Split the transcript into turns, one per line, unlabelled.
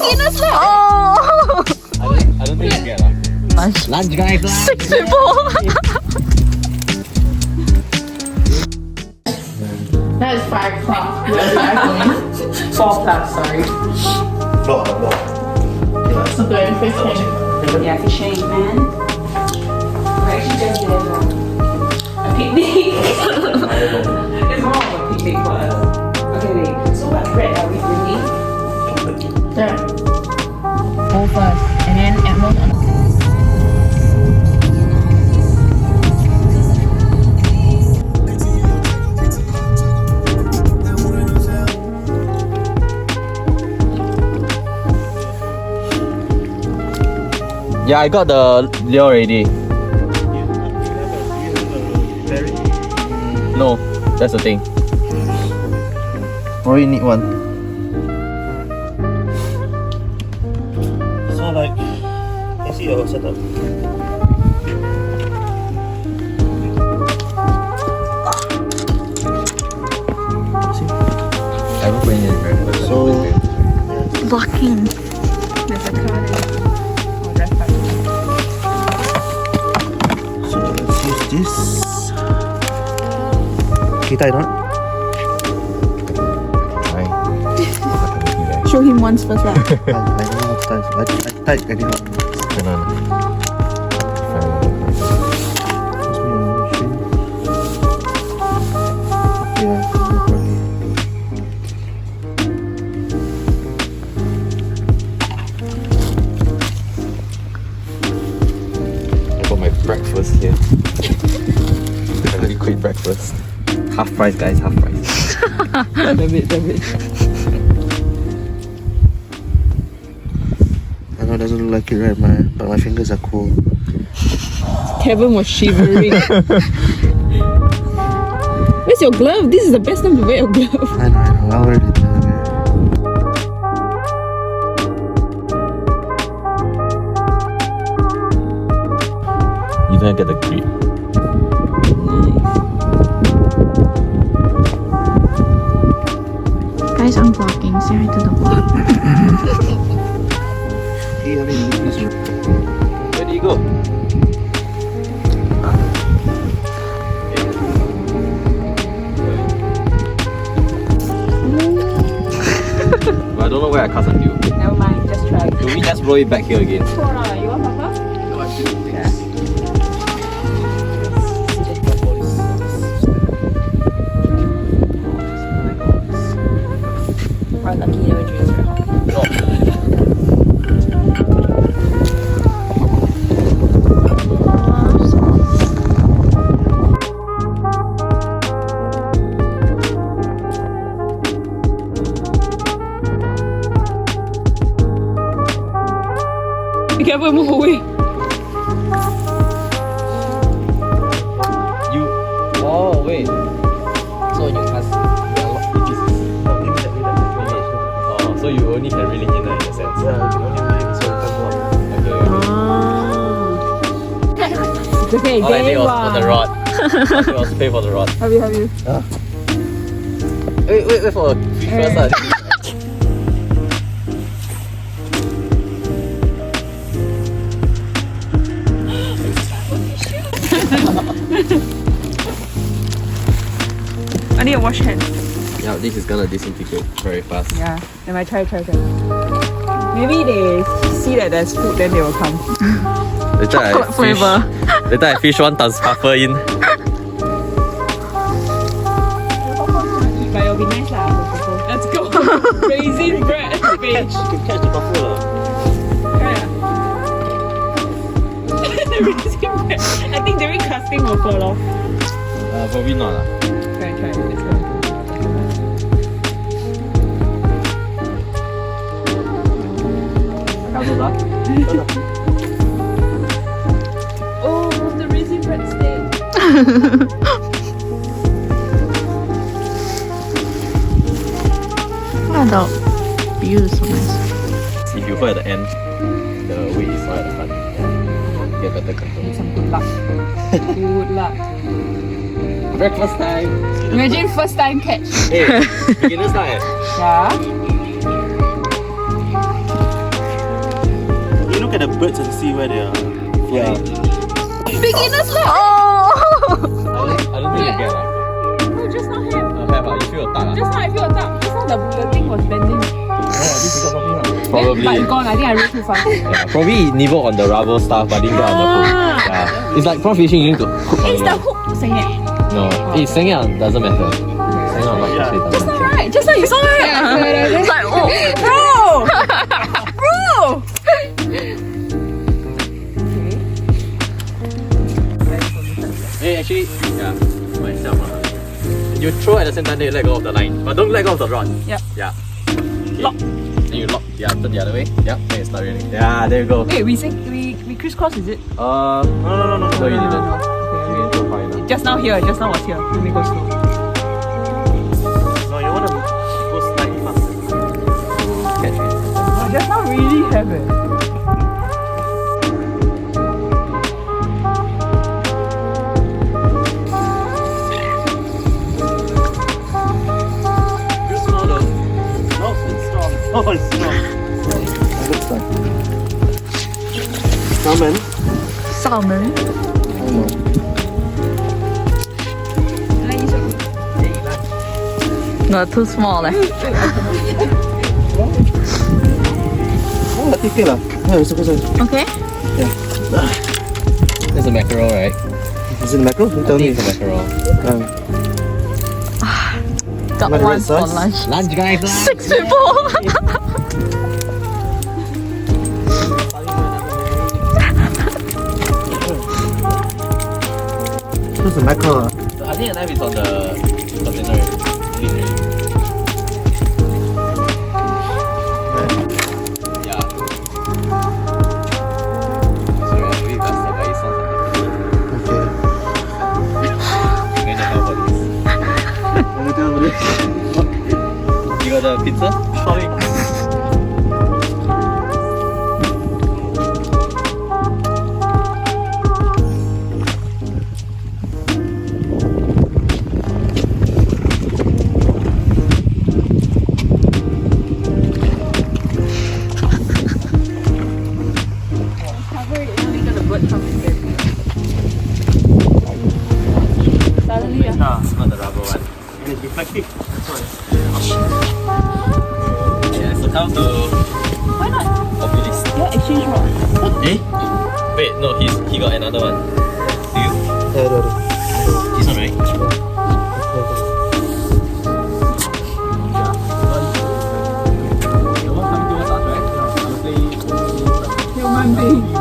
beginner's luck. Oh.
I don't think you get lunch. Lunch, guys.
6 people.
That is 5 o'clock. 4 plus, sorry.
No.
So going fishing.
Yeah, fishing, man. We're actually just doing a picnic. It's more of a picnic for us. Okay, wait. So what bread are we bringing?
Yeah.
Go first, and then at most on.
Yeah, I got the lure already. No, that's the thing.
Or you need one. So like, I see your setup.
Everything is very good.
So
Blocking.
There's a car there.
So let's use this. Kita not?
Show him once first, right?
I don't know what size. I tied I didn't.
I got my breakfast here. I already quit breakfast. Half price, guys, half price. Damn it.
I know it doesn't look like it, right? But my fingers are cold.
Kevin was shivering. Where's your glove? This is the best time to wear your glove.
I know. I'll wear it.
You don't get the grip.
Guys, I'm vlogging. Say hi to the vlog.
Where do you go? But I don't know where I cast on you.
Never mind, just try.
Do we just roll it back here again?
You want papa? Yeah. We're lucky never dreams very hot.
Be careful, move away.
You. Oh, wait. So you cast. Oh, so you only can reel it in a sense.
Yeah, you can only wear it so it can go up.
Okay.
It's okay,
All I did
game
was for the rod. I was pay for the rod.
Have you?
Wait for fish first.
I need to wash hands.
Yeah, this is gonna disintegrate very fast.
Yeah, then I try. Maybe they see that there's food, then they will come.
Later
Chocolate flavor.
Later I fish one puffer in.
But it'll be nice lah. Let's go. Raisin bread fish.
You can catch the buffalo.
The raisin bread. I think during casting will fall off.
Probably not lah.
Try. Let's go. Oh, the raisin bread steak. Wow, the view is so nice.
If you hold at the end, the weight is all at the front. Yeah. Get better control.
Some good luck. Good luck.
Breakfast time.
Imagine first time catch.
Hey, beginner's night.
Yeah.
see where they are.
Yeah.
Beginner's luck. Oh.
I don't think you get lah.
No, just not have.
Have you feel a tug?
Just now I feel a tug. Just now the thing was bending.
Probably.
But it's gone. I think I rode too fast.
Yeah, probably nibbled on the rubber stuff but didn't get on the hook. Yeah. It's like prawn fishing, you need to hook on
It's
it.
the hook saying.
No, it's saying it doesn't matter. Saying on like
Just
doesn't
now,
matter.
right? Just now you saw it. Yeah, it's like, oh, bro.
Hey, actually, yeah, myself. You throw at the same time, then you let go of the line. But don't let go of the rod.
Yep.
Yeah. Okay. Lock. Then you lock. Yeah, turn the other way. Yeah, then you start reeling. Yeah, there you go.
Hey, we crisscross, is it?
No, you didn't. You didn't go far enough.
Just now was here. Let me go slow.
No, you want to go slightly faster.
Catch it.
Oh, just now really have it.
You smell though. No, it's strong. Oh, it's strong. It looks like salmon.
Salmon.
Oh no.
No, too small.
Oh, take it lah. Yeah, it's okay.
Okay.
There's a mackerel, right?
Is it mackerel? You
I
tell
think
me.
it's a mackerel.
Got
What
one
is
for
it, size?
lunch.
Lunch, guys. Lunch.
6 people.
What's the mackerel?
I think the knife is on the container. Clean already. Yeah. Sorry, I believe that's the way it sounds like.
Okay.
I'm gonna help for this. You got the pizza? Sorry.
Suddenly,
It's not the rubber one.
And it's reflective. That's why.
Yeah, so come to
why not?
populist.
Yeah, exchange rod.
Eh? Wait, no, he got another one. Do you?
Yeah.
This one, right? The one coming towards us, right? I'll play.
Human being.